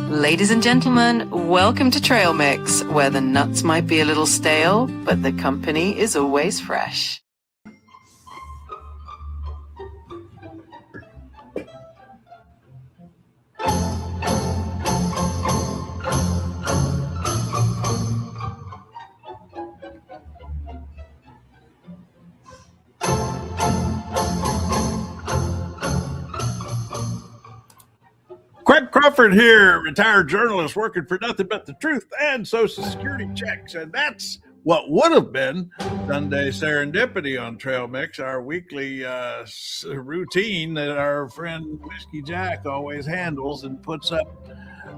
Ladies and gentlemen, welcome to Trail Mix, where the nuts might be a little stale, but the company is always fresh. Craig Crawford here, retired journalist working for nothing but the truth and Social Security checks. And that's what would have been Sunday Serendipity on Trail Mix, our weekly routine that our friend Whiskey Jack always handles and puts up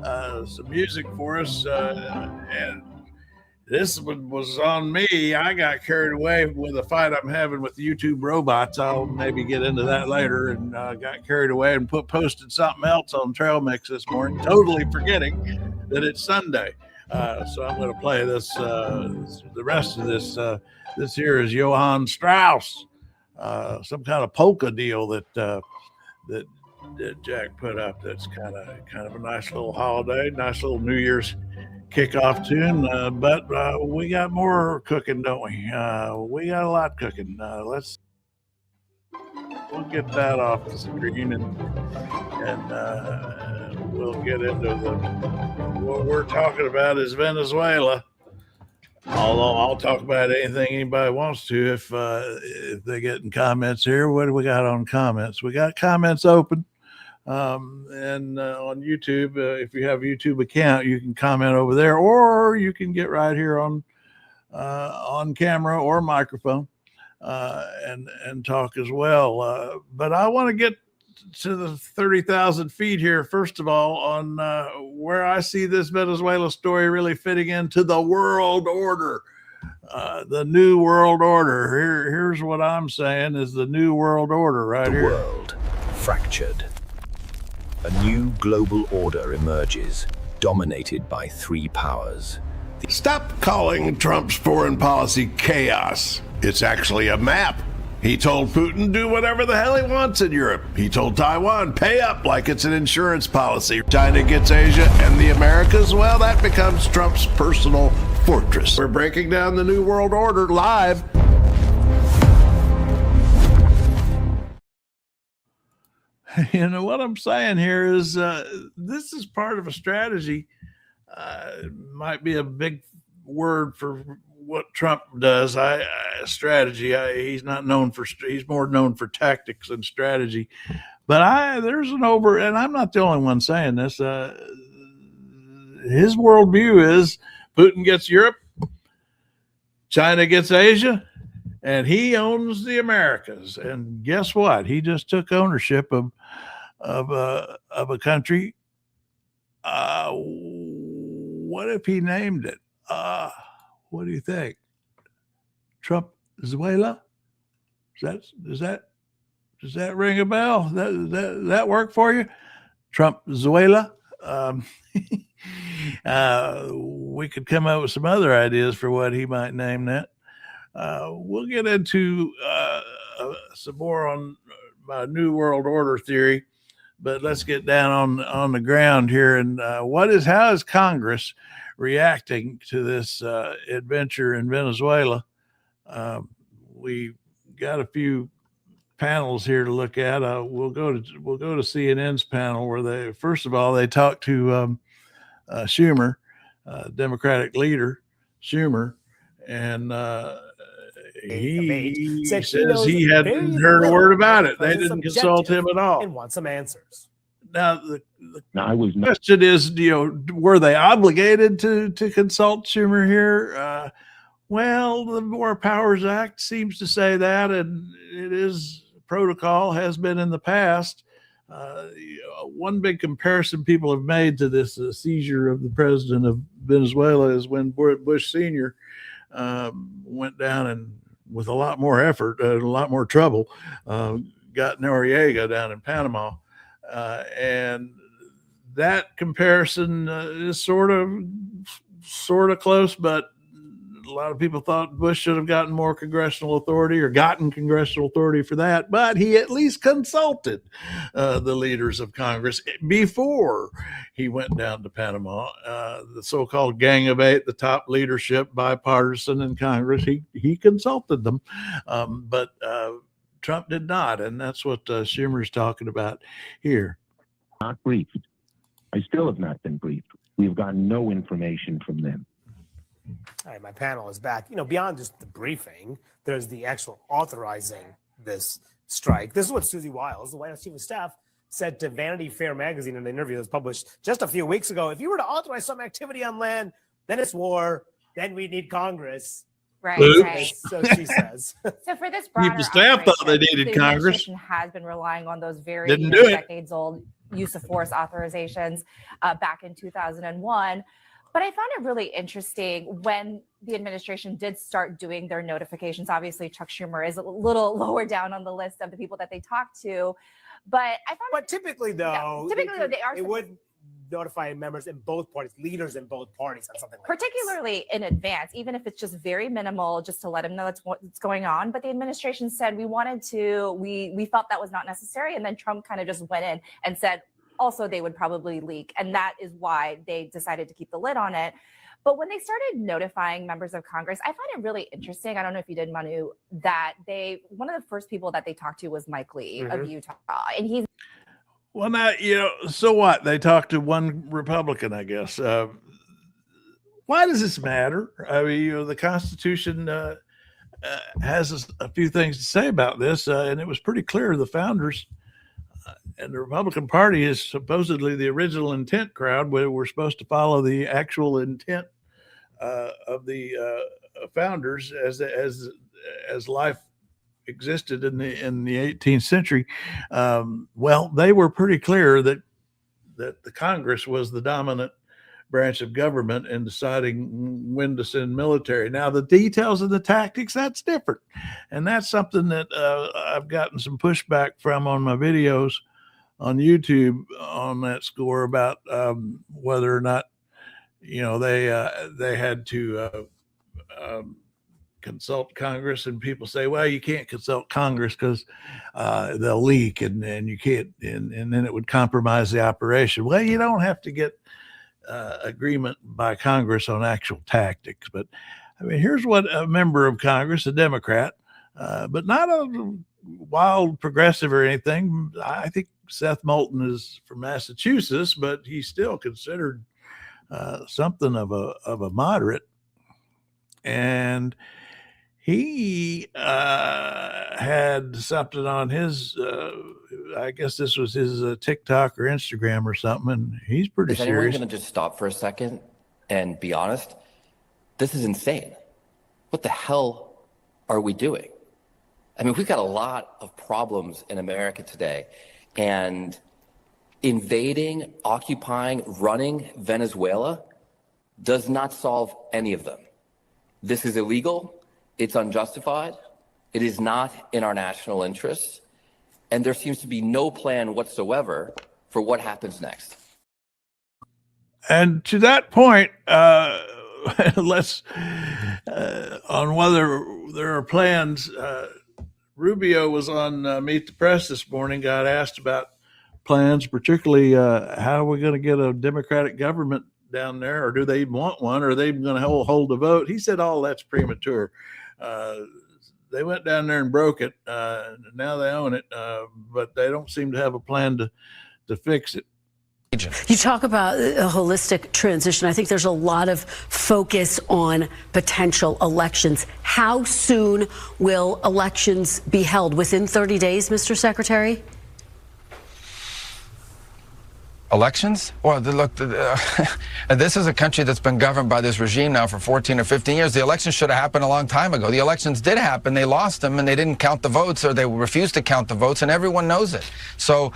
some music for us. And this one was on me. I got carried away with a fight I'm having with YouTube robots. I'll maybe get into that later. And got carried away and posted something else on Trail Mix this morning, totally forgetting that it's Sunday. So I'm going to play this. The rest of this. This here is Johann Strauss, some kind of polka deal that Jack put up. That's kind of a nice little holiday, nice little New Year's kickoff tune, but we got more cooking, don't we? We got a lot cooking. We'll get that off the screen and we'll get into what we're talking about is Venezuela. Although I'll talk about anything anybody wants to if they get in comments here. What do we got on comments? We got comments open. And on YouTube, if you have a YouTube account, you can comment over there, or you can get right here on camera or microphone and talk as well. But I want to get to the 30,000 feet here, first of all, on where I see this Venezuela story really fitting into the world order. The new world order. Here's what I'm saying is the new world order right here. The world fractured. A new global order emerges, dominated by three powers. Stop calling Trump's foreign policy chaos. It's actually a map. He told Putin do whatever the hell he wants in Europe. He told Taiwan pay up like it's an insurance policy. China gets Asia and the Americas. Well, that becomes Trump's personal fortress. We're breaking down the new world order live. You know what I'm saying here is this is part of a strategy. Might be a big word for what Trump does. Strategy. He's not known for. He's more known for tactics and strategy. But there's an and I'm not the only one saying this. His worldview is Putin gets Europe, China gets Asia, and he owns the Americas. And guess what? He just took ownership of a country. What if he named it? What do you think? Trump-zuela? Does that ring a bell? That work for you? Trump-zuela? We could come up with some other ideas for what he might name that. We'll get into some more on my New World Order theory, but let's get down on the ground here. And how is Congress reacting to this adventure in Venezuela? We got a few panels here to look at. We'll go to CNN's panel where they talked to Schumer, Democratic leader Schumer, and he says he hadn't heard a word about it. They didn't consult him at all and want some answers. Now the question is, were they obligated to consult Schumer here? Well, the War Powers Act seems to say that, and it is protocol, has been in the past. One big comparison people have made to this seizure of the president of Venezuela is when Bush Sr. Went down and with a lot more effort, a lot more trouble, got Noriega down in Panama. And that comparison is sort of close, but a lot of people thought Bush should have gotten more congressional authority or gotten congressional authority for that, but he at least consulted the leaders of Congress before he went down to Panama. The so-called Gang of Eight, the top leadership, bipartisan in Congress, he consulted them, but Trump did not, and that's what Schumer's talking about here. Not briefed. I still have not been briefed. We've gotten no information from them. All right, my panel is back. You know, beyond just the briefing, there's the actual authorizing this strike. This is what Susie Wiles, the White House Chief of Staff, said to Vanity Fair magazine in an interview that was published just a few weeks ago. If you were to authorize some activity on land, then it's war, then we need Congress. Right, right. So she says. So for this broader the staff thought they needed the Congress. administration has been relying on those very Didn't do it. decades-old use of force authorizations back in 2001. But I found it really interesting when the administration did start doing their notifications. Obviously, Chuck Schumer is a little lower down on the list of the people that they talk to. But I found But typically, though, they are. It would notify members in both parties, leaders in both parties on something like particularly in advance, even if it's just very minimal, just to let them know that's what's going on. But the administration said we felt that was not necessary. And then Trump kind of just went in and said, also, they would probably leak. And that is why they decided to keep the lid on it. But when they started notifying members of Congress, I found it really interesting. I don't know if you did, Manu, that one of the first people that they talked to was Mike Lee of Utah. And he's. Well, now, so what? They talked to one Republican, I guess. Why does this matter? I mean, the Constitution has a few things to say about this, and it was pretty clear the founders and the Republican Party is supposedly the original intent crowd, where we're supposed to follow the actual intent of the founders as life existed in the 18th century. Well, they were pretty clear that the Congress was the dominant branch of government in deciding when to send military. Now, the details of the tactics, that's different. And that's something that I've gotten some pushback from on my videos on YouTube on that score about whether or not, they had to consult Congress, and people say, well, you can't consult Congress because they'll leak and you can't, and then it would compromise the operation. Well, you don't have to get agreement by Congress on actual tactics. But I mean, here's what a member of Congress, a Democrat, but not a wild progressive or anything. I think Seth Moulton is from Massachusetts, but he's still considered something of a moderate. And he had something on his, I guess this was his TikTok or Instagram or something, and he's pretty serious. Is anyone going to just stop for a second and be honest? This is insane. What the hell are we doing? I mean, we've got a lot of problems in America today, and invading, occupying, running Venezuela does not solve any of them. This is illegal. It's unjustified. It is not in our national interests. And there seems to be no plan whatsoever for what happens next. And to that point, let's on whether there are plans. Rubio was on Meet the Press this morning, got asked about plans, particularly how are we going to get a Democratic government down there, or do they even want one, or are they even going to hold a vote? He said, oh, that's premature. They went down there and broke it. Now they own it, but they don't seem to have a plan to fix it. You talk about a holistic transition. I think there's a lot of focus on potential elections. How soon will elections be held? Within 30 days, Mr. Secretary? Elections? Well, look, this is a country that's been governed by this regime now for 14 or 15 years. The elections should have happened a long time ago. The elections did happen. They lost them, and they didn't count the votes, or they refused to count the votes, and everyone knows it. So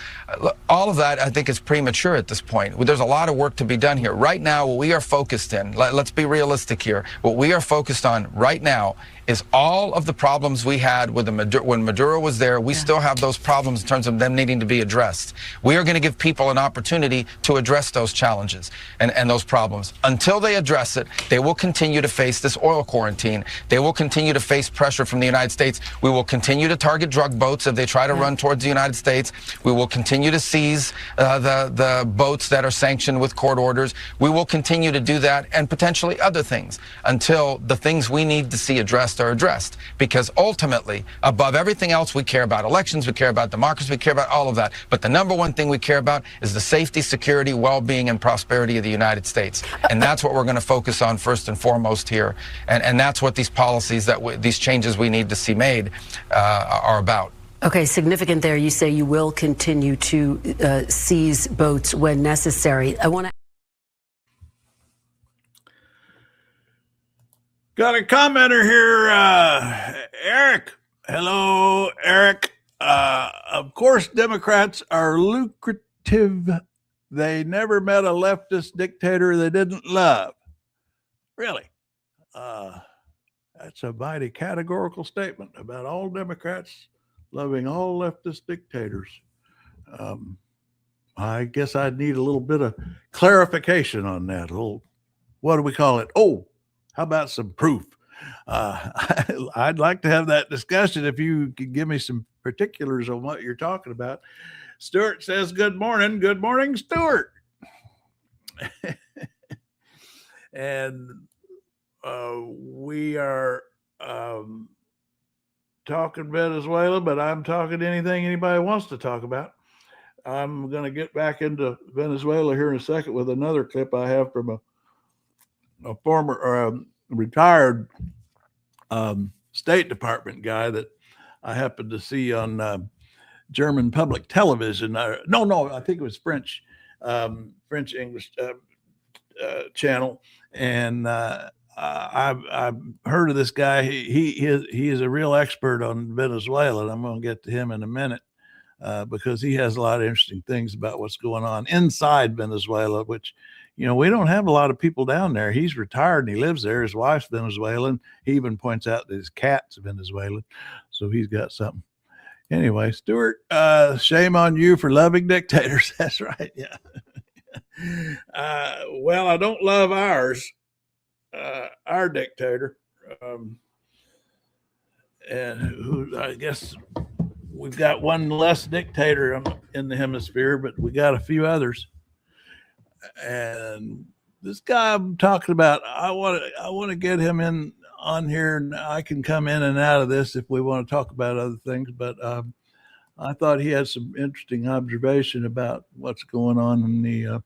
all of that, I think, is premature at this point. There's a lot of work to be done here. Right now, what we are focused in, let's be realistic here, what we are focused on right now is all of the problems we had with when Maduro was there. We still have those problems in terms of them needing to be addressed. We are going to give people an opportunity to address those challenges and those problems. Until they address it, they will continue to face this oil quarantine. They will continue to face pressure from the United States. We will continue to target drug boats if they try to run towards the United States. We will continue to seize the boats that are sanctioned with court orders. We will continue to do that and potentially other things until the things we need to see addressed are addressed. Because ultimately, above everything else, we care about elections, we care about democracy, we care about all of that. But the number one thing we care about is the safety, security, well-being, and prosperity of the United States. And that's what we're going to focus on first and foremost here. And that's what these policies, these changes we need to see made are about. Okay, significant there. You say you will continue to seize boats when necessary. I want to. Got a commenter here, Eric. Hello, Eric. Of course, Democrats are lucrative. They never met a leftist dictator they didn't love. Really? That's a mighty categorical statement about all Democrats loving all leftist dictators. I guess I'd need a little bit of clarification on that. What do we call it? Oh, how about some proof? I'd like to have that discussion if you could give me some particulars on what you're talking about. Stuart says, good morning. Good morning, Stuart. And we are talking Venezuela, but I'm talking anything anybody wants to talk about. I'm going to get back into Venezuela here in a second with another clip I have from a former retired State Department guy that I happened to see on German public television. No, I think it was French English channel. And I've heard of this guy. He is a real expert on Venezuela, and I'm going to get to him in a minute because he has a lot of interesting things about what's going on inside Venezuela, which, we don't have a lot of people down there. He's retired and he lives there. His wife's Venezuelan. He even points out that his cat's Venezuelan. So he's got something. Anyway, Stuart, shame on you for loving dictators. That's right. Yeah. Well, I don't love our dictator. And who, I guess we've got one less dictator in the hemisphere, but we got a few others. And this guy I'm talking about, I want to get him in on here, and I can come in and out of this if we want to talk about other things. But I thought he had some interesting observation about what's going on in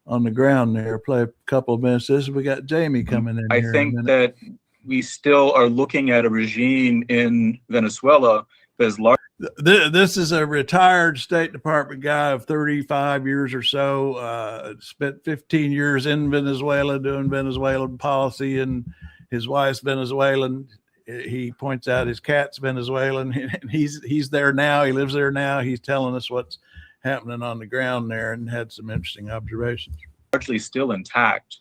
on the ground there. Play a couple of minutes. We got Jamie coming in. I think that we still are looking at a regime in Venezuela that is large. This is a retired State Department guy of 35 years or so, spent 15 years in Venezuela doing Venezuelan policy, and his wife's Venezuelan. He points out his cat's Venezuelan. And he's there now. He lives there now. He's telling us what's happening on the ground there and had some interesting observations. Largely still intact.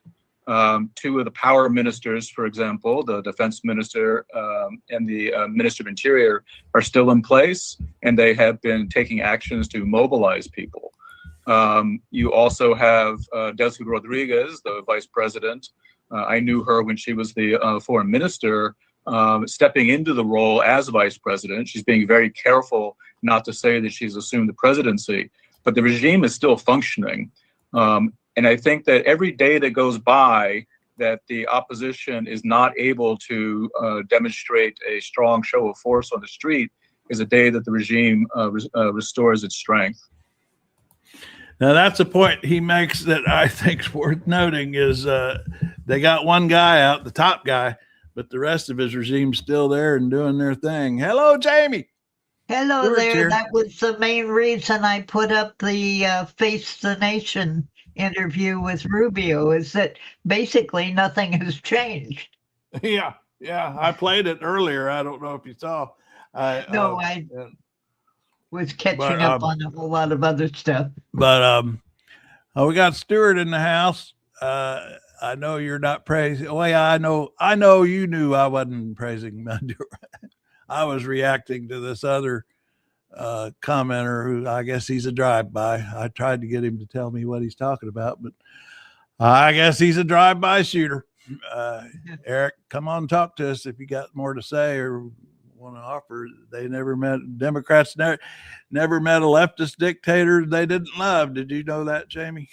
Two of the power ministers, for example, the defense minister and the minister of interior, are still in place, and they have been taking actions to mobilize people. You also have Delcy Rodriguez, the vice president. I knew her when she was the foreign minister, stepping into the role as vice president. She's being very careful not to say that she's assumed the presidency, but the regime is still functioning. And I think that every day that goes by that the opposition is not able to demonstrate a strong show of force on the street is a day that the regime restores its strength. Now, that's a point he makes that I think is worth noting is they got one guy out, the top guy, but the rest of his regime's still there and doing their thing. Hello, Jamie. Hello Stuart's there. here. That was the main reason I put up the Face the Nation interview with Rubio, is that basically nothing has changed. Yeah. I played it earlier. I don't know if you saw. I was catching up on a whole lot of other stuff. But we got Stuart in the house. I know you're not praising. Oh, yeah, I know you knew I wasn't praising Maduro. I was reacting to this other commenter who I guess he's a drive-by. I tried to get him to tell me what he's talking about, but I guess he's a drive-by shooter. Eric, come on, talk to us if you got more to say or want to offer. They never met Democrats. Never met a leftist dictator they didn't love. Did you know that, Jamie?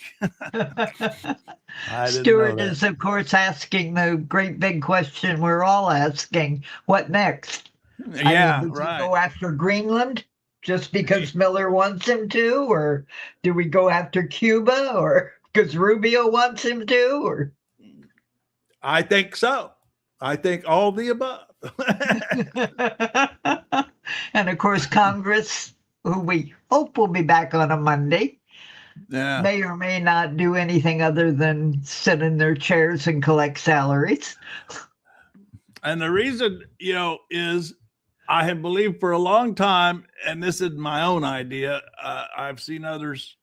Stuart is, of course, asking the great big question we're all asking: what next? Yeah, does right. he go after Greenland just because Miller wants him to, or do we go after Cuba, or because Rubio wants him to, or? I think so. I think all the above. And of course, Congress, who we hope will be back on a Monday, may or may not do anything other than sit in their chairs and collect salaries. And the reason, is I have believed for a long time, and this is my own idea, I've seen others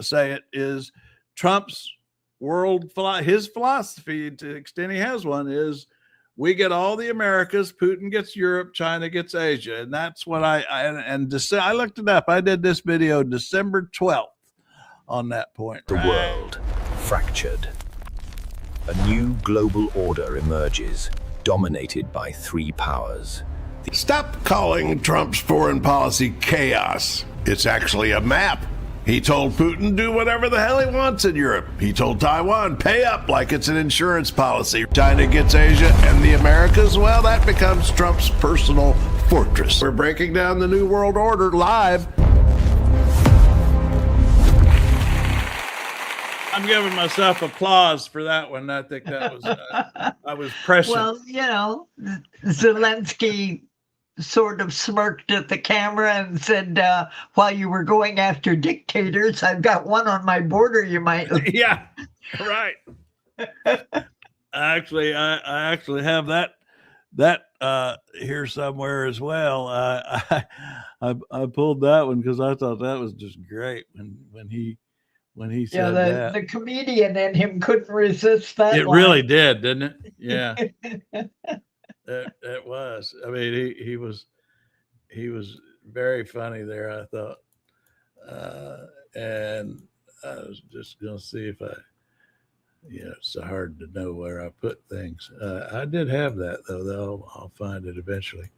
say it, is Trump's his philosophy, to the extent he has one, is we get all the Americas, Putin gets Europe, China gets Asia. And that's what I looked it up. I did this video December 12th on that point. The world fractured. A new global order emerges, dominated by three powers. Stop calling Trump's foreign policy chaos. It's actually a map. He told Putin do whatever the hell he wants in Europe. He told Taiwan pay up like it's an insurance policy. China gets Asia and the Americas. Well, that becomes Trump's personal fortress. We're breaking down the New World Order live. I'm giving myself applause for that one. I think that was I was prescient. Well, Zelensky sort of smirked at the camera and said, while you were going after dictators, I've got one on my border you might. Yeah, right. I actually have that here somewhere as well. I pulled that one because I thought that was just great when he said that. The comedian in him couldn't resist that. It really did, didn't it? Yeah. It was. I mean, he was very funny there, I thought. And I was just going to see if it's so hard to know where I put things. I did have that, though. I'll find it eventually.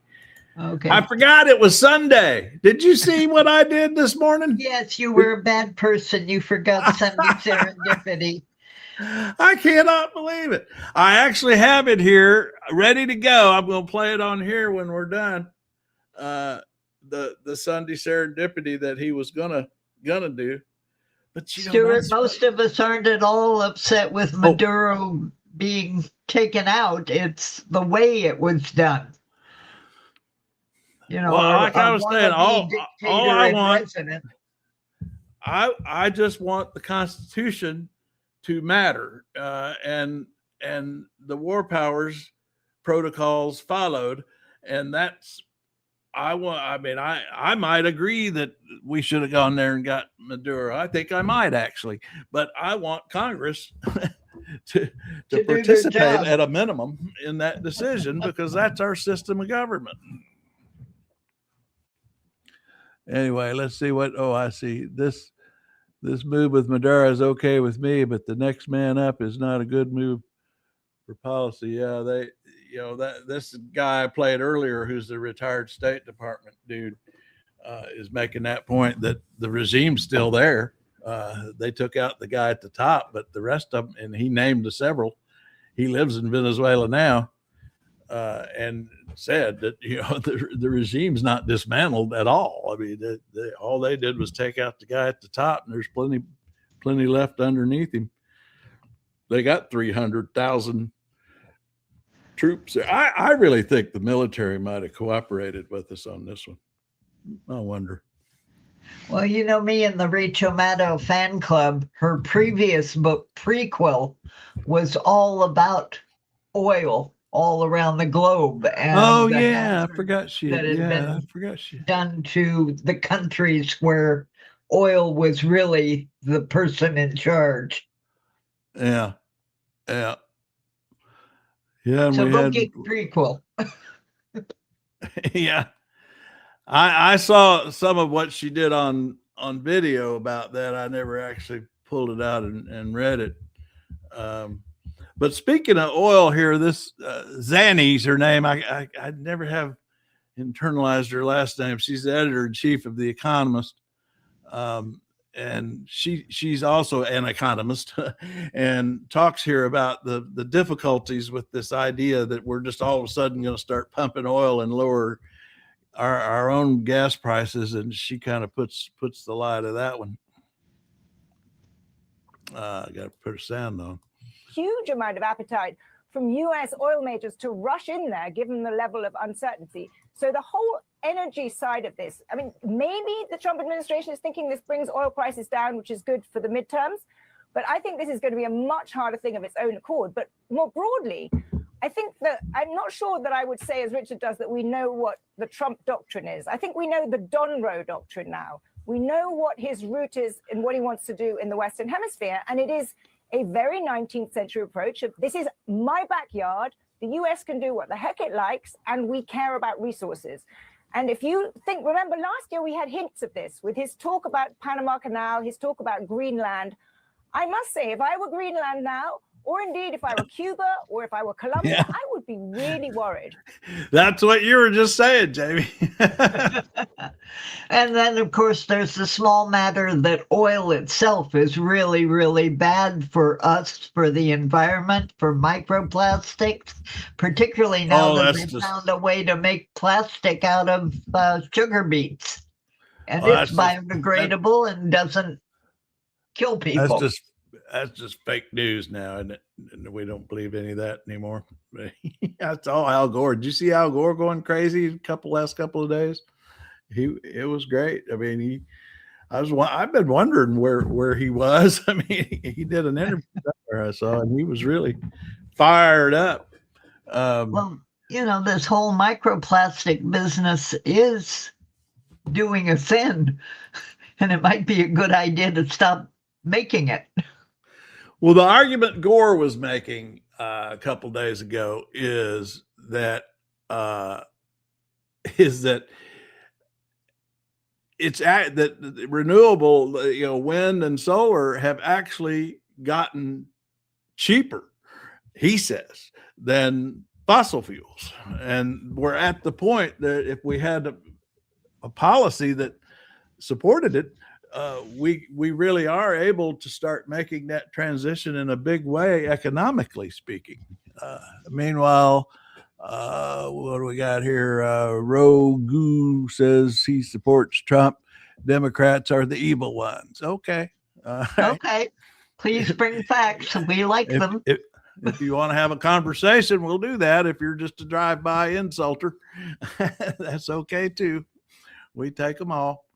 Okay. I forgot it was Sunday. Did you see what I did this morning? Yes, you were a bad person. You forgot Sunday serendipity. I cannot believe it. I actually have it here ready to go. I'm going to play it on here when we're done. The Sunday serendipity that he was gonna do. But Stuart, most of us aren't at all upset with Maduro being taken out. It's the way it was done. Like I was saying, all I want, I just want the Constitution to matter, and the war powers protocols followed, and that's I might agree that we should have gone there and got Maduro. I think I might actually, but I want Congress to participate at a minimum in that decision because that's our system of government. Anyway, let's see what. Oh, I see this. This move with Maduro is okay with me, but the next man up is not a good move for policy. Yeah, this guy I played earlier, who's the retired State Department dude, is making that point that the regime's still there. They took out the guy at the top, but the rest of them, and he named the several. He lives in Venezuela now, and said that the regime's not dismantled at all. I mean, all they did was take out the guy at the top, and there's plenty left underneath him. They got 300,000 troops there. I really think the military might have cooperated with us on this one. I wonder. Well, me and the Rachel Maddow fan club, her previous book, Prequel, was all about oil all around the globe. And I forgot she had been done to the countries where oil was really the person in charge. Yeah. Yeah. Yeah. And So we go had, get prequel. yeah. I saw some of what she did on video about that. I never actually pulled it out and read it. But speaking of oil here, this Zanny's her name. I never have internalized her last name. She's the editor-in-chief of The Economist. And she's also an economist and talks here about the difficulties with this idea that we're just all of a sudden going to start pumping oil and lower our own gas prices. And she kind of puts the lie to that one. I got to put a sound on. Huge amount of appetite from U.S. oil majors to rush in there, given the level of uncertainty. So the whole energy side of this, I mean, maybe the Trump administration is thinking this brings oil prices down, which is good for the midterms. But I think this is going to be a much harder thing of its own accord. But more broadly, I think that I'm not sure that I would say, as Richard does, that we know what the Trump doctrine is. I think we know the Donroe doctrine now. We know what his route is and what he wants to do in the Western Hemisphere. And it is a very 19th century approach of this is my backyard. The US can do what the heck it likes, and we care about resources. And if you think, remember last year we had hints of this with his talk about Panama Canal, his talk about Greenland. I must say, if I were Greenland now, or indeed if I were Cuba or if I were Colombia, I would be really worried. That's what you were just saying, Jamie. And then, of course, there's the small matter that oil itself is really, really bad for us, for the environment, for microplastics, particularly now that they've found a way to make plastic out of sugar beets. And it's biodegradable and doesn't kill people. That's just fake news now, and we don't believe any of that anymore. That's all Al Gore. Did you see Al Gore going crazy last couple of days? It was great. I mean, I've been wondering where he was. I mean, he did an interview there I saw, and he was really fired up. Well, this whole microplastic business is doing a thin, and it might be a good idea to stop making it. Well, the argument Gore was making a couple days ago is that it's that renewable, wind and solar have actually gotten cheaper, he says, than fossil fuels. And we're at the point that if we had a policy that supported it, we really are able to start making that transition in a big way, economically speaking. Meanwhile, what do we got here? Rogu says he supports Trump. Democrats are the evil ones. Okay. Okay. Please bring facts. We like them. If you want to have a conversation, we'll do that. If you're just a drive-by insulter, that's okay too. We take them all.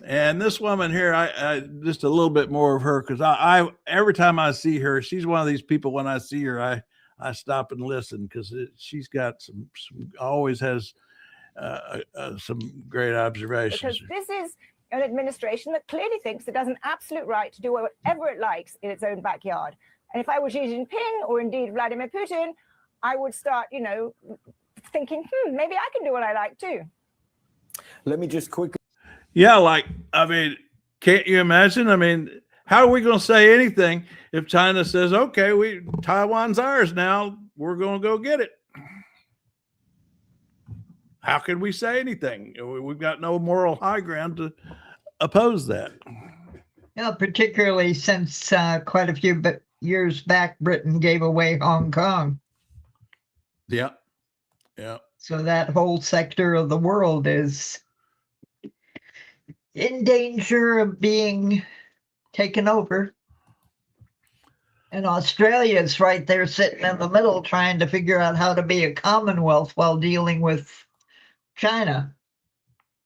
And this woman here, I just a little bit more of her, because I every time I see her, she's one of these people. When I see her, I stop and listen, because she's got some always has some great observations. Because this is an administration that clearly thinks it has an absolute right to do whatever it likes in its own backyard. And if I were Xi Jinping or indeed Vladimir Putin, I would start, thinking, maybe I can do what I like too. Let me just quickly. Yeah, can't you imagine? How are we going to say anything if China says, okay, Taiwan's ours now, we're going to go get it? How can we say anything? We've got no moral high ground to oppose that. Yeah, particularly since quite a few years back, Britain gave away Hong Kong. Yeah. Yeah. So that whole sector of the world is in danger of being taken over. And Australia is right there sitting in the middle trying to figure out how to be a commonwealth while dealing with China.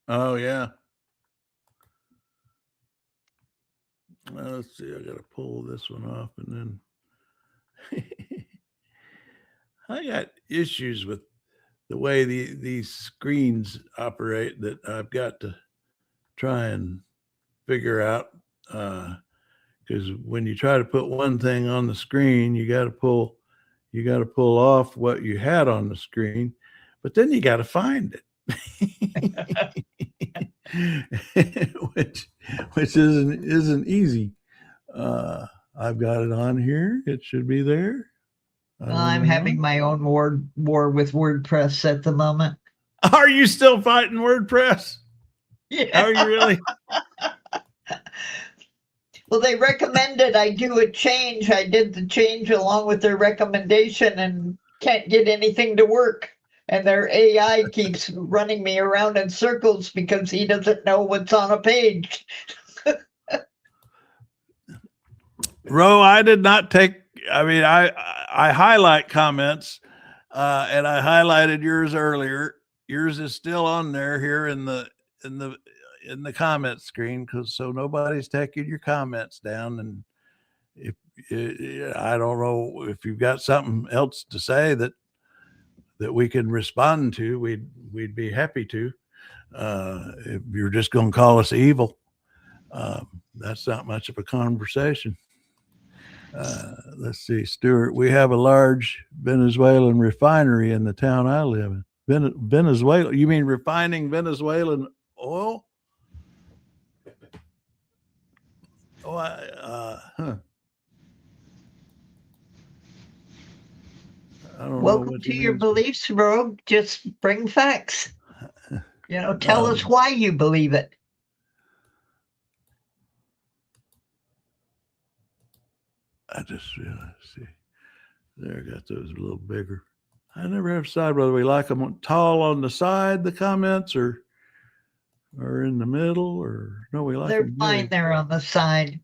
Oh, yeah. Let's see. I got to pull this one off, and then I got issues with the way these screens operate that I've got to try and figure out. because when you try to put one thing on the screen, you got to pull off what you had on the screen, but then you got to find it, which isn't easy. I've got it on here. It should be there. I'm having my own war with WordPress at the moment. Are you still fighting WordPress? Yeah. Are you really? Well, they recommended I do a change. I did the change along with their recommendation and can't get anything to work. And their AI keeps running me around in circles because he doesn't know what's on a page. Ro, I did not take, I highlight comments and I highlighted yours earlier. Yours is still on there here in the comment screen, so nobody's taking your comments down. And if I don't know if you've got something else to say that we can respond to, we'd be happy to. If you're just going to call us evil, that's not much of a conversation. Let's see, Stuart, we have a large Venezuelan refinery in the town I live in. Venezuela, you mean refining Venezuelan oil? Oh, I don't know. Welcome to your beliefs, Rogue. Just bring facts. Tell us why you believe it. I just realized, see, there, I got those a little bigger. I never have decided whether we like them tall on the side, the comments, or in the middle, or no, we like They're them fine big. there on the side.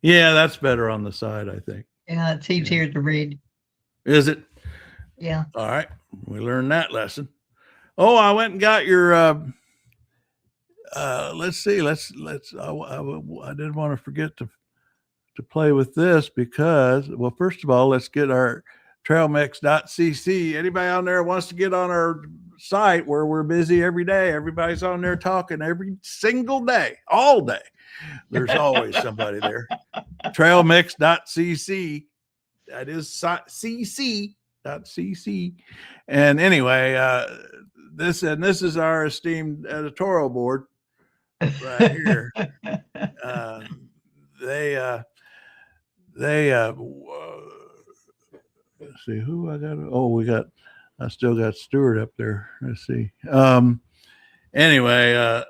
Yeah, that's better on the side, I think. Yeah, it's easier to read. Is it? Yeah. All right. We learned that lesson. Oh, I went and got your, let's see, I didn't want to forget to play with this because, well, first of all, let's get our trailmix.cc. Anybody on there wants to get on our site where we're busy every day? Everybody's on there talking every single day, all day. There's always somebody there. Trailmix.cc. That is cc.cc. And anyway, this is our esteemed editorial board right here. Let's see who I got. Oh, I still got Stuart up there. Let's see. Anyway, I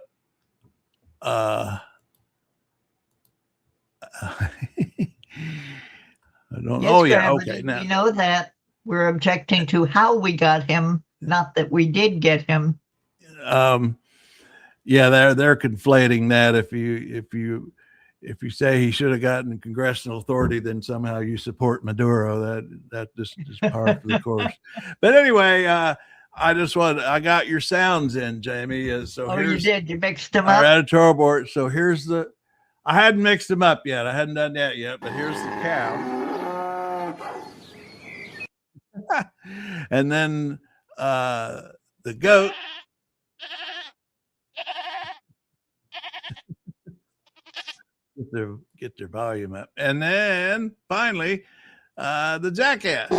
don't know. Yes, Yeah. Gravity, Okay. Now, you know that we're objecting to how we got him, not that we did get him. yeah, they're conflating that. If you say he should have gotten congressional authority, then somehow you support Maduro. That just is par for the course. But anyway, I got your sounds in, Jamie. So you did. You mixed them our up. editorial board. So I hadn't mixed them up yet. I hadn't done that yet. But here's the cow, and then the goat. Get their volume up, and then finally the jackass.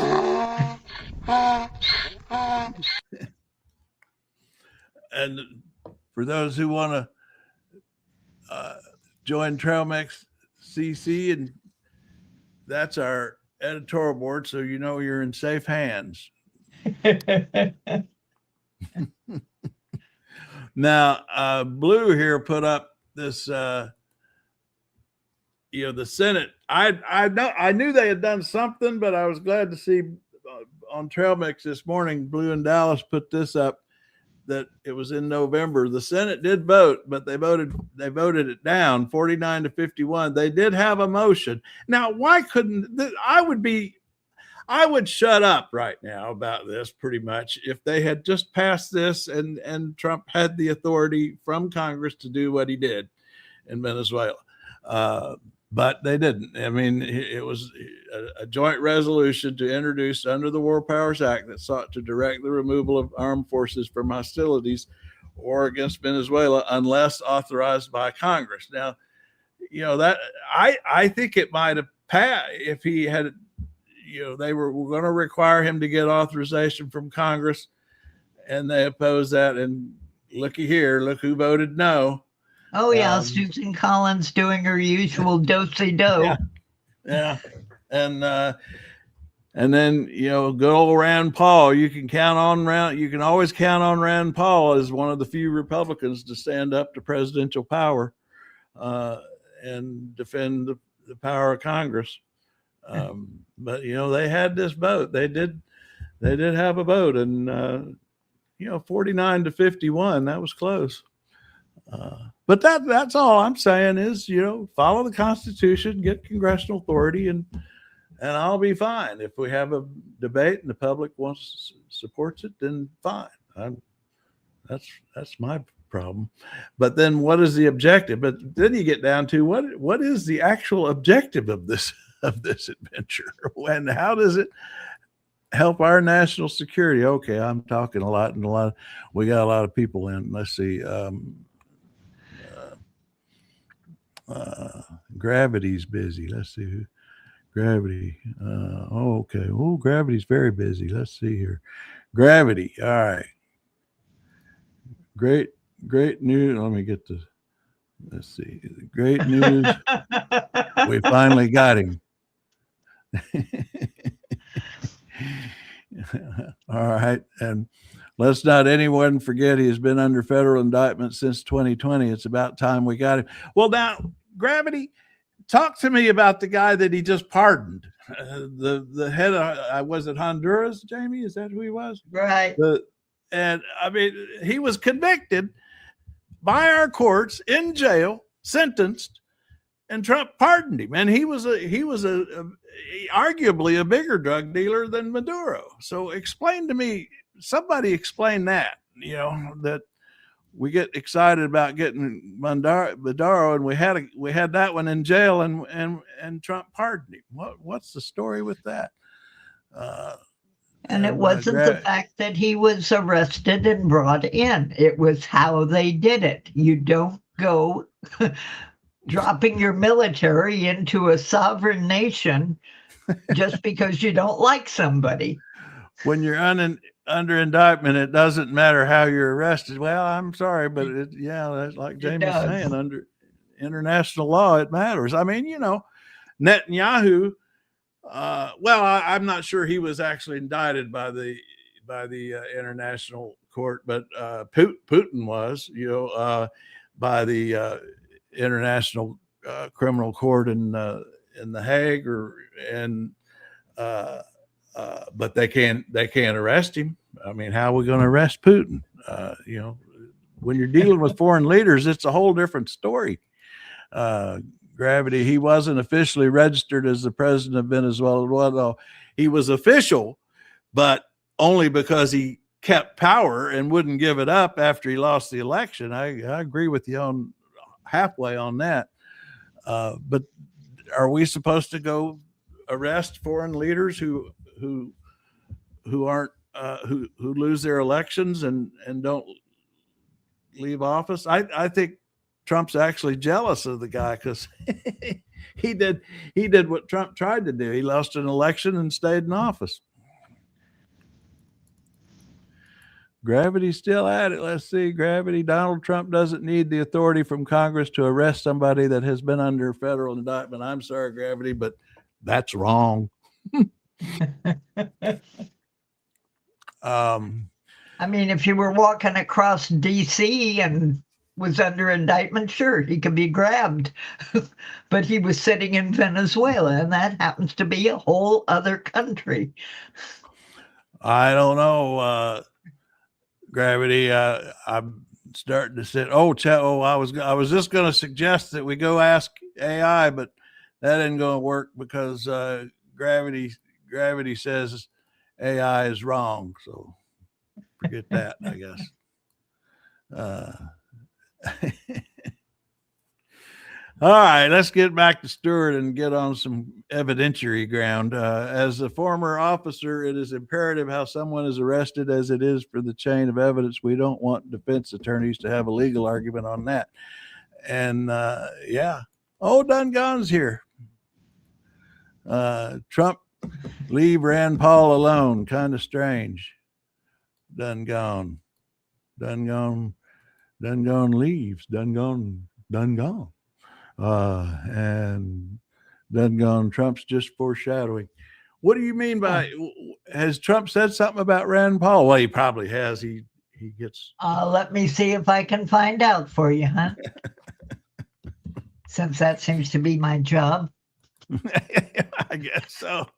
And for those who want to join Trailmix CC, and that's our editorial board, so you know you're in safe hands. Now, Blue here put up this. The Senate, I knew they had done something, but I was glad to see on Trailmix this morning, Blue and Dallas put this up, that it was in November. The Senate did vote, but they voted it down 49-51. They did have a motion. Now, why couldn't I would shut up right now about this pretty much if they had just passed this and Trump had the authority from Congress to do what he did in Venezuela. But they didn't. I mean, it was a joint resolution to introduce under the War Powers Act that sought to direct the removal of armed forces from hostilities or against Venezuela unless authorized by Congress. Now, that I think it might have passed if he had, they were going to require him to get authorization from Congress, and they opposed that. And looky here, look who voted no. Oh yeah, Susan Collins doing her usual do-si-do. Yeah. And then, good old Rand Paul, you can always count on Rand Paul as one of the few Republicans to stand up to presidential power and defend the power of Congress. But, they had this vote. They did have a vote, and, 49-51, that was close. But that's all I'm saying is, follow the Constitution, get congressional authority, and I'll be fine. If we have a debate and the public supports it, then fine. That's my problem. But then what is the objective? But then you get down to what is the actual objective of this adventure? And how does it help our national security? Okay, I'm talking a lot, and we got a lot of people in. Let's see. Gravity's busy. Let's see who. Gravity. Okay. Oh, Gravity's very busy. Let's see here. Gravity. All right. Great news. Let me get let's see. Great news. We finally got him. All right. And let's not anyone forget he has been under federal indictment since 2020. It's about time we got him. Well, now, Gravity, talk to me about the guy that he just pardoned. The head of, was it Honduras, Jamie? Is that who he was? Right. And I mean, he was convicted by our courts in jail, sentenced, and Trump pardoned him. And he was arguably a bigger drug dealer than Maduro. So explain to me, somebody explain that, that we get excited about getting Maduro, and we had that one in jail, and Trump pardoned him. What's the story with that? And it wasn't the fact that he was arrested and brought in. It was how they did it. You don't go dropping your military into a sovereign nation just because you don't like somebody. When you're under indictment, it doesn't matter how you're arrested. Well, I'm sorry, but that's like Jamie's saying, under international law, it matters. I mean, Netanyahu, I'm not sure he was actually indicted by the international court, but Putin was, by the international criminal court in The Hague, but they can't arrest him. I mean, how are we going to arrest Putin? When you're dealing with foreign leaders, it's a whole different story. Gravity, he wasn't officially registered as the president of Venezuela. Well, he was official, but only because he kept power and wouldn't give it up after he lost the election. I agree with you on halfway on that. But are we supposed to go arrest foreign leaders who aren't who lose their elections and don't leave office? I think Trump's actually jealous of the guy because he did what Trump tried to do. He lost an election and stayed in office. Gravity's still at it. Let's see. Gravity. Donald Trump doesn't need the authority from Congress to arrest somebody that has been under federal indictment. I'm sorry, Gravity, but that's wrong. I mean, if you were walking across DC and was under indictment, sure, he could be grabbed. But he was sitting in Venezuela, and that happens to be a whole other country. I don't know, Gravity. I'm starting to sit. I was just going to suggest that we go ask AI, but that ain't going to work because Gravity says AI is wrong. So forget that, I guess. All right, let's get back to Stewart and get on some evidentiary ground. As a former officer, it is imperative how someone is arrested as it is for the chain of evidence. We don't want defense attorneys to have a legal argument on that. And Oh, Dungon's here. Trump, leave Rand Paul alone. Kind of strange. Dungon leaves. Dungon. And Dungon, Trump's just foreshadowing. What do you mean by, has Trump said something about Rand Paul? Well, he probably has. He gets. Let me see if I can find out for you, huh? Since that seems to be my job. I guess so.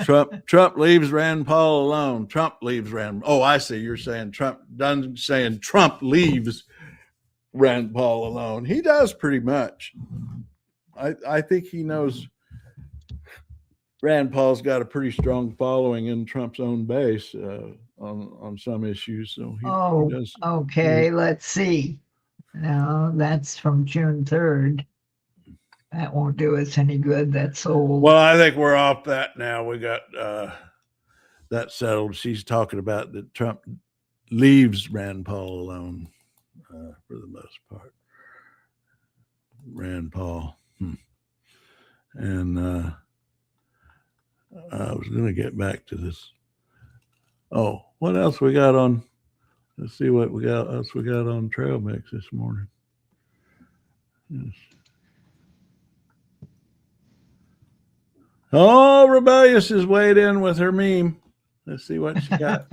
Trump leaves Rand Paul alone. Trump leaves Rand. Oh, I see. You're saying Trump leaves Rand Paul alone. He does pretty much. I think he knows Rand Paul's got a pretty strong following in Trump's own base on some issues. So he does. Okay. Let's see. No, that's from June 3rd. That won't do us any good. That's old. Well, I think we're off that now. We got that settled. She's talking about that Trump leaves Rand Paul alone for the most part. Rand Paul. And I was going to get back to this. Oh, what else we got on? Let's see what we got on Trail Mix this morning. Yes. Oh, Rebellious is weighed in with her meme. Let's see what she got.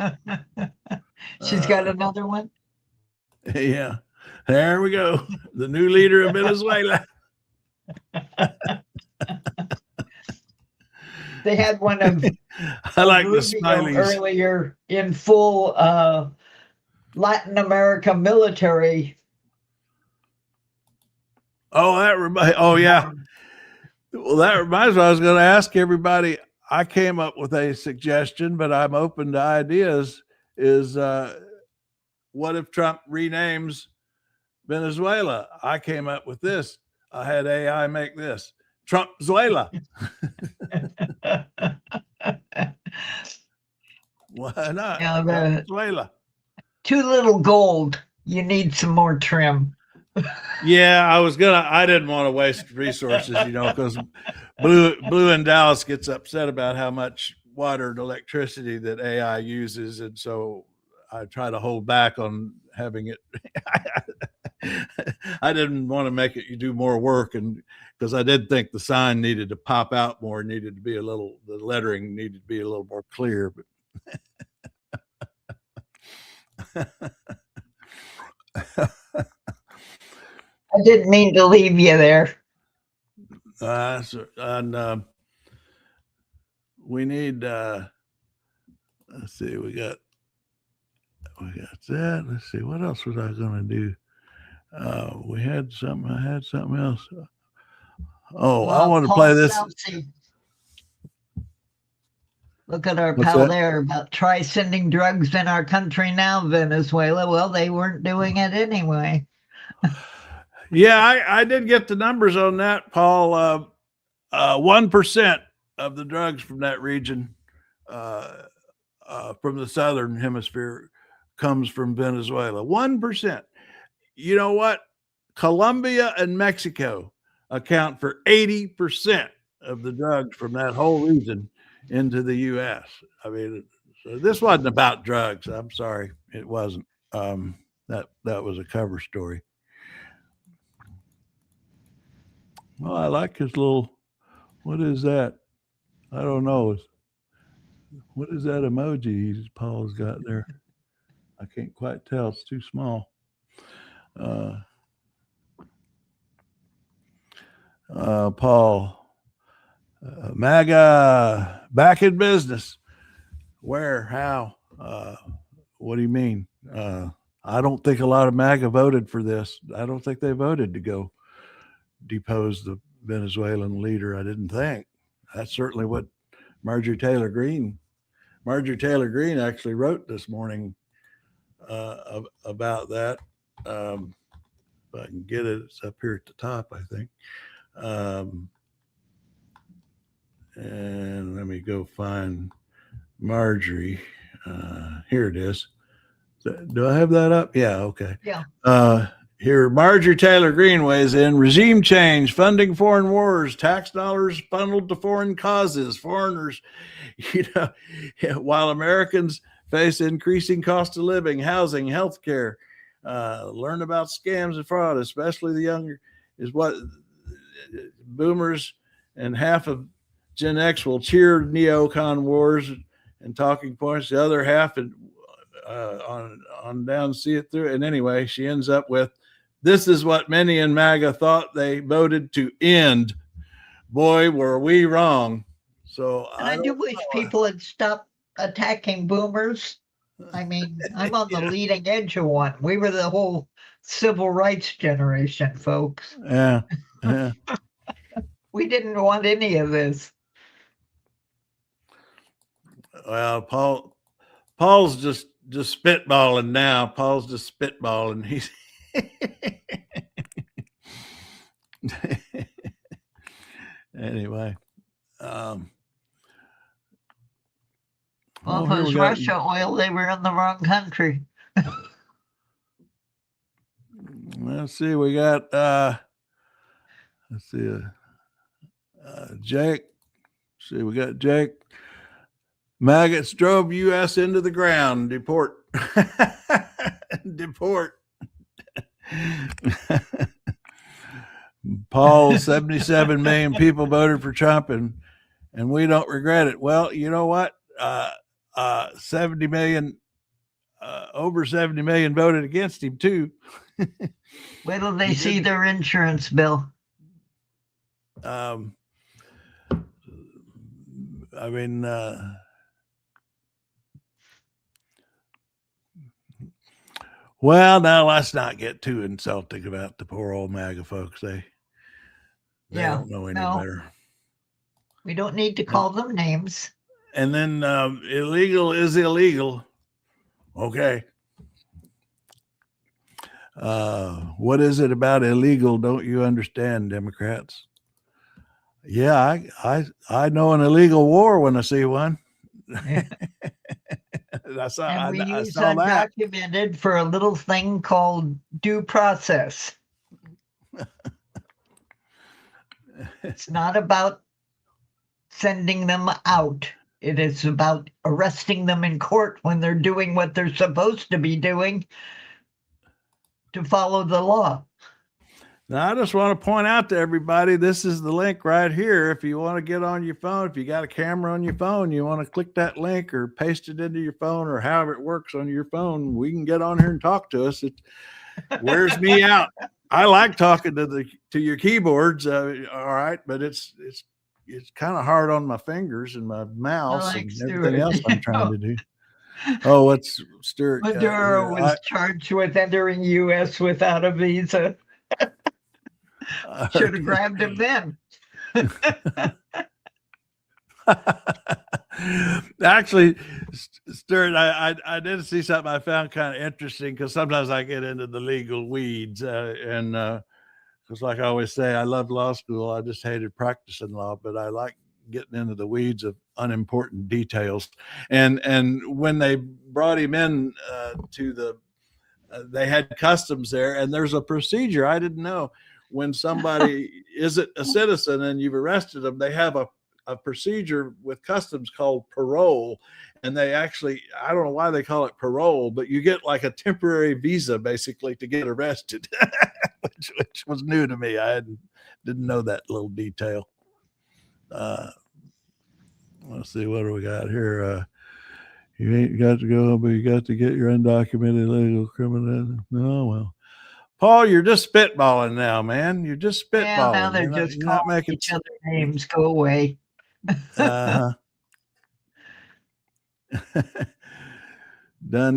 She's got another one? Yeah. There we go. The new leader of Venezuela. They had one of I like the smileys earlier in full Latin America military. Oh, yeah. Well, that reminds me, I was going to ask everybody. I came up with a suggestion, but I'm open to ideas. Is what if Trump renames Venezuela? I came up with this. I had AI make this Trumpzuela. Why not? Venezuela. Too little gold. You need some more trim. Yeah, I didn't want to waste resources, because Blue in Dallas gets upset about how much water and electricity that AI uses. And so I try to hold back on having it. I didn't want to make it you do more work, and because I did think the sign needed to pop out more, the lettering needed to be a little more clear. But I didn't mean to leave you there. And we need. Let's see. We got that. Let's see. What else was I going to do? We had something. I had something else. Oh, I want to play this. Look at our pal there about try sending drugs in our country now, Venezuela. Well, they weren't doing it anyway. Yeah, I did get the numbers on that, Paul. 1% of the drugs from that region, from the southern hemisphere, comes from Venezuela. 1%. You know what? Colombia and Mexico account for 80% of the drugs from that whole region into the U.S. I mean, so this wasn't about drugs. I'm sorry, it wasn't. That was a cover story. Well, I like his little. What is that? I don't know. What is that emoji Paul's got there? I can't quite tell. It's too small. Paul, MAGA back in business. Where? How? What do you mean? I don't think a lot of MAGA voted for this. I don't think they voted to go depose the Venezuelan leader. I didn't think. That's certainly what Marjorie Taylor Greene actually wrote this morning about that. If I can get it, it's up here at the top, I think. And let me go find Marjorie. Here it is. Do I have that up? Yeah. Okay. Yeah. Here, Marjorie Taylor Greene weighs in. Regime change, funding foreign wars, tax dollars funneled to foreign causes, foreigners, while Americans face increasing cost of living, housing, healthcare. Learn about scams and fraud, especially the younger, is what boomers and half of Gen X will cheer neocon wars and talking points. The other half on down see it through. And anyway, she ends up with, this is what many in MAGA thought they voted to end. Boy, were we wrong. So I do wish people had stopped attacking boomers. I mean, I'm on the leading edge of one. We were the whole civil rights generation, folks. Yeah. We didn't want any of this. Well, Paul's just spitballing now. Paul's just spitballing. He's anyway. Well, if it was Russia oil, they were in the wrong country. Let's see. We got Jake. See, we got Jake. Maggots drove U.S. into the ground. Deport. Deport. Paul, 77 million people voted for Trump, and we don't regret it. Well, you know what? 70 million, over 70 million voted against him too. Wait till they see their insurance bill. I mean, well, now let's not get too insulting about the poor old MAGA folks. They don't know any better. We don't need to call them names. And then illegal is illegal. Okay. What is it about illegal? Don't you understand, Democrats? Yeah, I know an illegal war when I see one. I saw undocumented for a little thing called due process. It's not about sending them out. It is about arresting them in court when they're doing what they're supposed to be doing to follow the law. Now, I just want to point out to everybody, this is the link right here. If you want to get on your phone, if you got a camera on your phone, you want to click that link or paste it into your phone or however it works on your phone, we can get on here and talk to us. It wears me out. I like talking to your keyboards, all right, but it's kind of hard on my fingers and my mouse and everything else I'm trying to do. Oh, what's Stuart? Maduro was charged with entering U.S. without a visa. Should have grabbed him then. Actually, Stuart, I did see something I found kind of interesting because sometimes I get into the legal weeds and because like I always say, I loved law school. I just hated practicing law, but I like getting into the weeds of unimportant details. And when they brought him in they had customs there, and there's a procedure I didn't know. When somebody isn't a citizen and you've arrested them, they have a procedure with customs called parole. And they actually, I don't know why they call it parole, but you get like a temporary visa basically to get arrested, which was new to me. I didn't know that little detail. Let's see, what do we got here? You ain't got to go, but you got to get your undocumented legal criminal. No, well. Paul, you're just spitballing now, man. You're just spitballing. Yeah, now they're just calling each other names. Go away. Done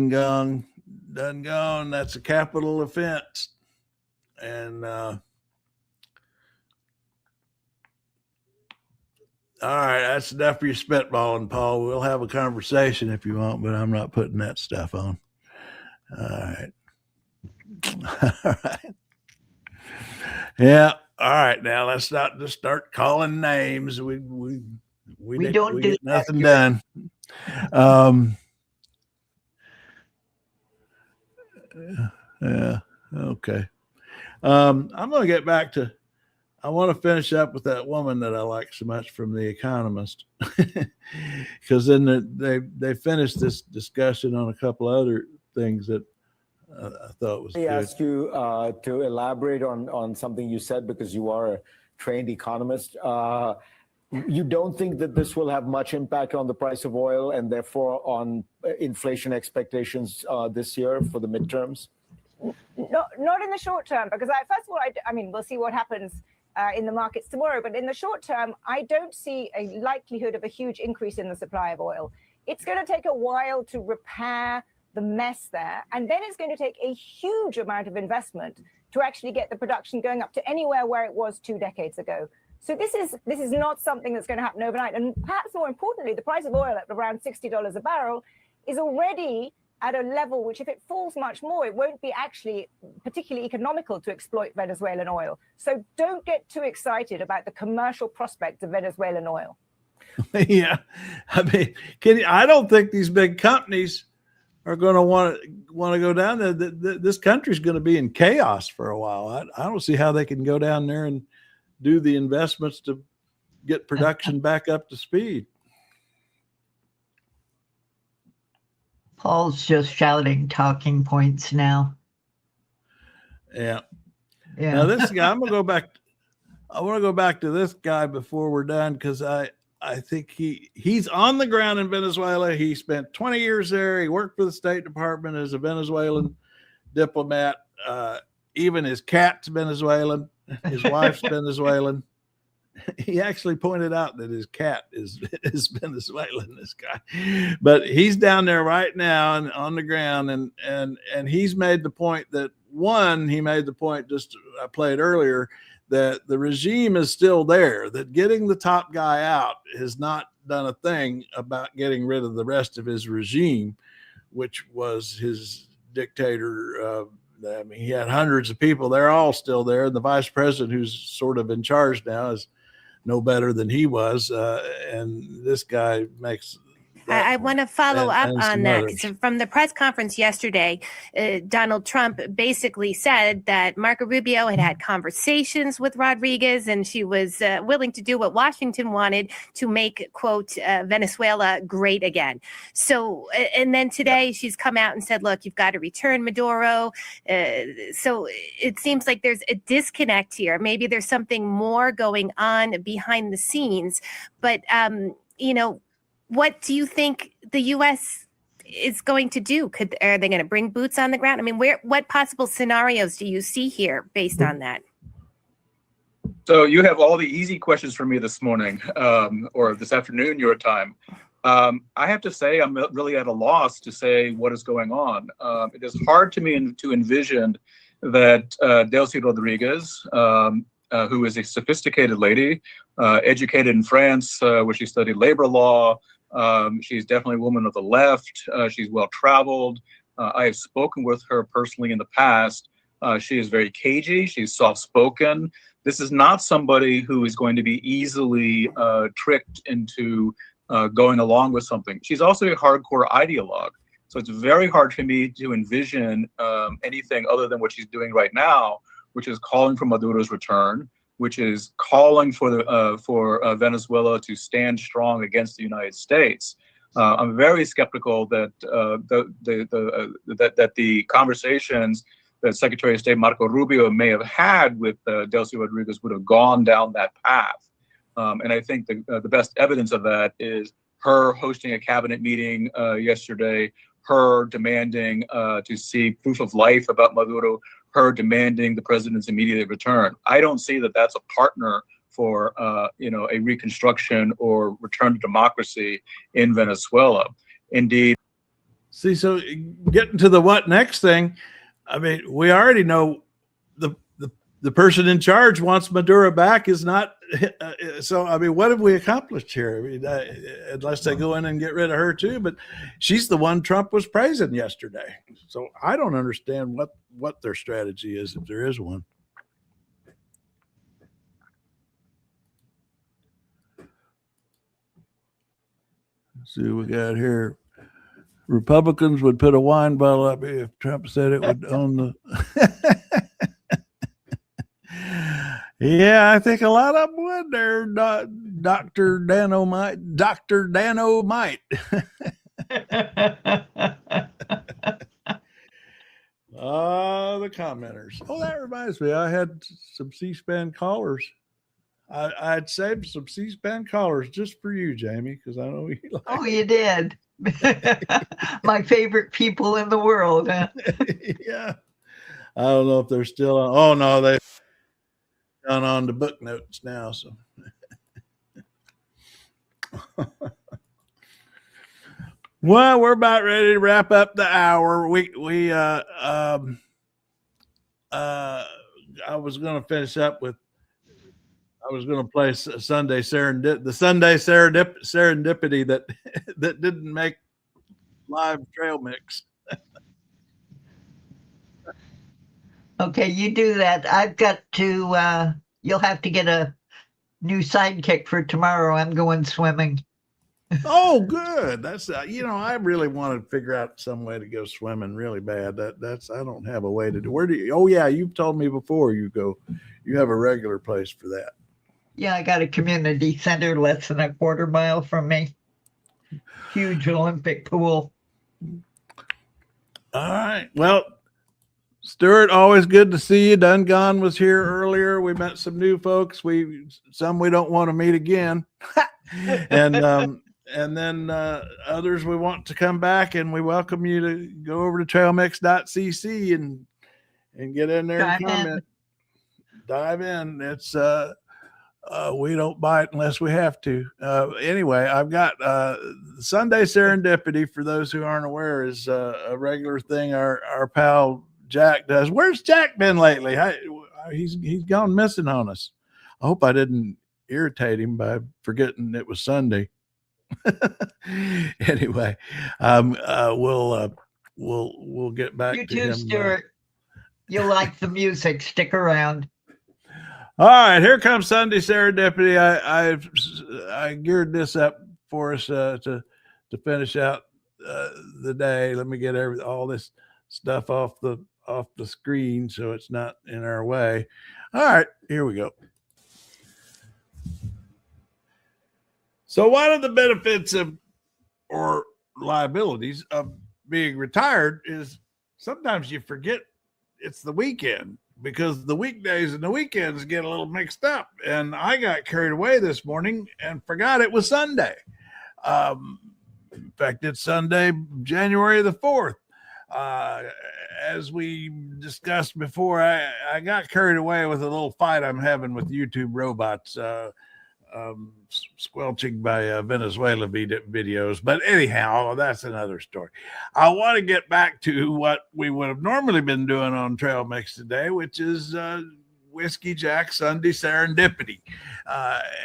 gone. That's a capital offense. And all right, that's enough for your spitballing, Paul. We'll have a conversation if you want, but I'm not putting that stuff on. All right. All right. Yeah. All right. Now let's not just start calling names. We don't get nothing done. Yeah. Okay. I'm going to get back to, I want to finish up with that woman that I like so much from The Economist, because then they finished this discussion on a couple of other things that I thought was good. Let me ask you to elaborate on something you said, because you are a trained economist. You don't think that this will have much impact on the price of oil and therefore on inflation expectations this year for the midterms? Not in the short term, because first of all, I mean, we'll see what happens in the markets tomorrow. But in the short term, I don't see a likelihood of a huge increase in the supply of oil. It's going to take a while to repair the mess there. And then it's going to take a huge amount of investment to actually get the production going up to anywhere where it was 2 decades ago. So this is not something that's going to happen overnight. And perhaps more importantly, the price of oil at around $60 a barrel is already at a level which, if it falls much more, it won't be actually particularly economical to exploit Venezuelan oil. So don't get too excited about the commercial prospects of Venezuelan oil. Yeah. I mean, I don't think these big companies are going to want to go down there. This country's going to be in chaos for a while. I don't see how they can go down there and do the investments to get production back up to speed. Paul's just shouting talking points now. Yeah. Now this guy, I want to go back to this guy before we're done, because I think he's on the ground in Venezuela. He spent 20 years there. He worked for the State Department as a Venezuelan diplomat. Even his cat's Venezuelan. His wife's Venezuelan. He actually pointed out that his cat is Venezuelan, this guy. But he's down there right now and on the ground, and he's made the point that, he made the point I played earlier, that the regime is still there, that getting the top guy out has not done a thing about getting rid of the rest of his regime, which was his dictator. I mean, he had hundreds of people. They're all still there. And the vice president, who's sort of in charge now, is no better than he was. And this guy makes... I want to follow up on that. So from the press conference yesterday, Donald Trump basically said that Marco Rubio had conversations with Rodriguez, and she was willing to do what Washington wanted to make, quote, Venezuela great again. So, and then today she's come out and said, look, you've got to return Maduro. So it seems like there's a disconnect here. Maybe there's something more going on behind the scenes, but, what do you think the U.S. is going to do? Are they going to bring boots on the ground? I mean, what possible scenarios do you see here based on that? So you have all the easy questions for me this morning, or this afternoon, your time. I have to say I'm really at a loss to say what is going on. It is hard to me to envision that Delcy Rodriguez, who is a sophisticated lady, educated in France, where she studied labor law. She's definitely a woman of the left. She's well-traveled. I have spoken with her personally in the past. She is very cagey. She's soft-spoken. This is not somebody who is going to be easily tricked into going along with something. She's also a hardcore ideologue. So it's very hard for me to envision anything other than what she's doing right now, which is calling for Maduro's return, which is calling for Venezuela to stand strong against the United States. I'm very skeptical that that the conversations that Secretary of State Marco Rubio may have had with Delcy Rodriguez would have gone down that path. And I think the best evidence of that is her hosting a cabinet meeting yesterday, her demanding to see proof of life about Maduro, her demanding the president's immediate return. I don't see that that's a partner for a reconstruction or return to democracy in Venezuela. Indeed. See, so getting to the what next thing, I mean, we already know the person in charge wants Maduro back is not. So, I mean, what have we accomplished here? I mean, unless they go in and get rid of her too, but she's the one Trump was praising yesterday. So I don't understand what their strategy is, if there is one. Let's see what we got here. Republicans would put a wine bottle up if Trump said it would own the. Yeah, I think a lot of them would. They're Dr. Danomite. Dr. Danomite. The commenters. Oh, that reminds me. I had some C-SPAN callers. I'd saved some C-SPAN callers just for you, Jamie, because I know you like. Oh, you did. My favorite people in the world. Huh? Yeah. I don't know if they're still on. Oh, no, they've gone on to book notes now. So. Well, we're about ready to wrap up the hour. I was going to finish up with. I was going to play Sunday Serendipity that didn't make live trail mix. Okay, you do that. I've got to. You'll have to get a new sidekick for tomorrow. I'm going swimming. Oh, good. That's I really want to figure out some way to go swimming really bad. That's I don't have a way to do. Where do you? Oh yeah, you've told me before. You have a regular place for that. Yeah, I got a community center less than a quarter mile from me. Huge Olympic pool. All right. Well, Stuart, always good to see you. Dungon was here earlier. We met some new folks. Some we don't want to meet again. And then others we want to come back, and we welcome you to go over to trailmix.cc and get in there and comment. Dive in. It's we don't bite unless we have to. Anyway, I've got Sunday Serendipity, for those who aren't aware, is a regular thing our pal Jack does. Where's Jack been lately? He's gone missing on us. I hope I didn't irritate him by forgetting it was Sunday. Anyway, we'll get back you to too, him. Stuart. You'll like the music. Stick around. All right, here comes Sunday Serendipity. I geared this up for us to finish out the day. Let me get all this stuff off the screen so it's not in our way. All right, here we go. So one of the benefits or liabilities of being retired is sometimes you forget it's the weekend, because the weekdays and the weekends get a little mixed up. And I got carried away this morning and forgot it was Sunday. In fact, it's Sunday, January the 4th. As we discussed before, I got carried away with a little fight I'm having with YouTube robots, squelching by Venezuela videos. But anyhow, that's another story. I want to get back to what we would have normally been doing on Trail Mix today, which is Whiskey Jack Sunday Serendipity.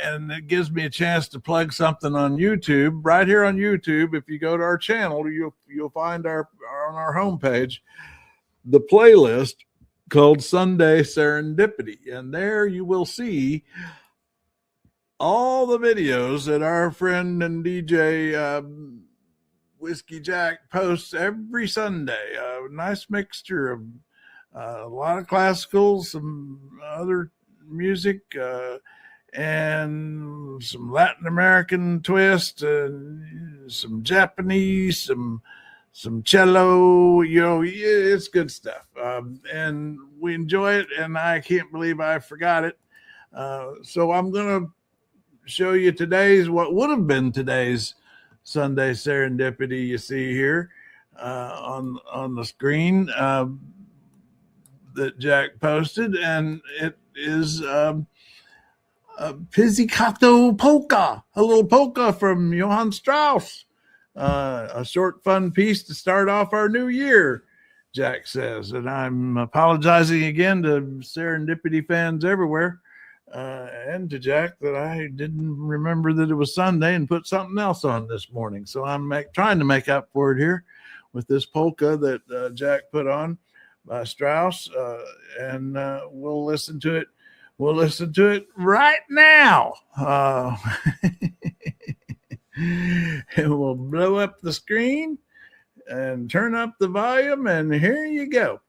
And it gives me a chance to plug something on YouTube. Right here on YouTube, if you go to our channel, you'll find on our homepage the playlist called Sunday Serendipity. And there you will see all the videos that our friend and DJ Whiskey Jack posts every Sunday. A nice mixture of a lot of classical, some other music, and some Latin American twist, some Japanese, some cello. It's good stuff, and we enjoy it. And I can't believe I forgot it. So I'm gonna show you what would have been today's Sunday Serendipity. You see here on the screen that Jack posted, and it is a pizzicato polka, a little polka from Johann Strauss, a short fun piece to start off our new year, Jack says. And I'm apologizing again to Serendipity fans everywhere, and to Jack, that I didn't remember that it was Sunday and put something else on this morning. So I'm trying to make up for it here with this polka that Jack put on by Strauss, and we'll listen to it. We'll listen to it right now. And we'll blow up the screen and turn up the volume, and here you go.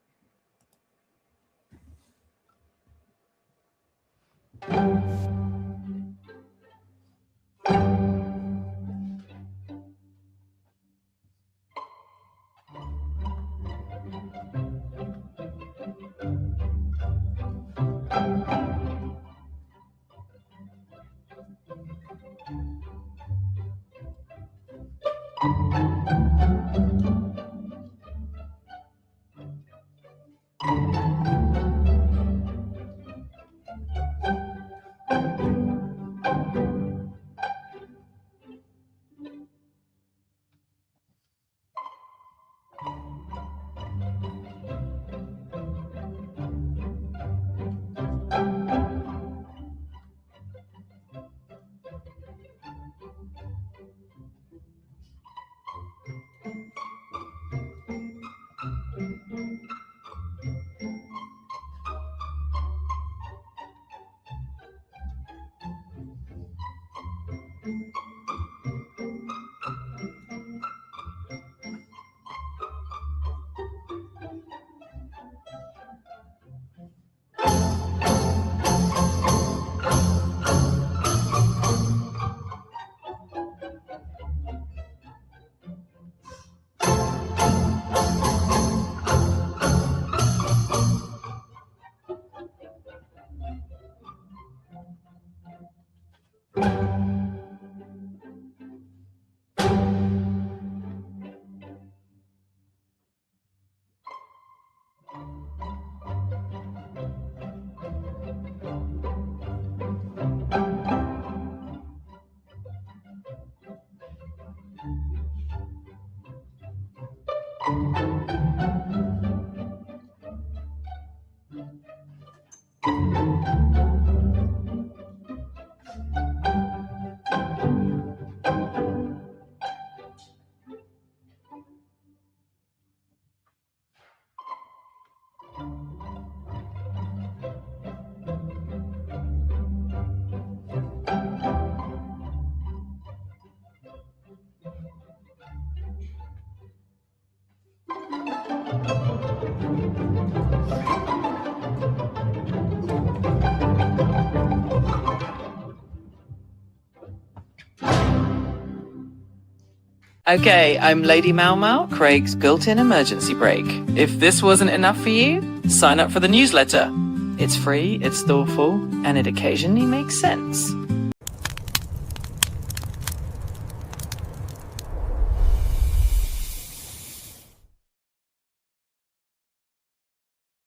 Okay, I'm Lady Mau Mau, Craig's built-in emergency brake. If this wasn't enough for you, sign up for the newsletter. It's free, it's thoughtful, and it occasionally makes sense.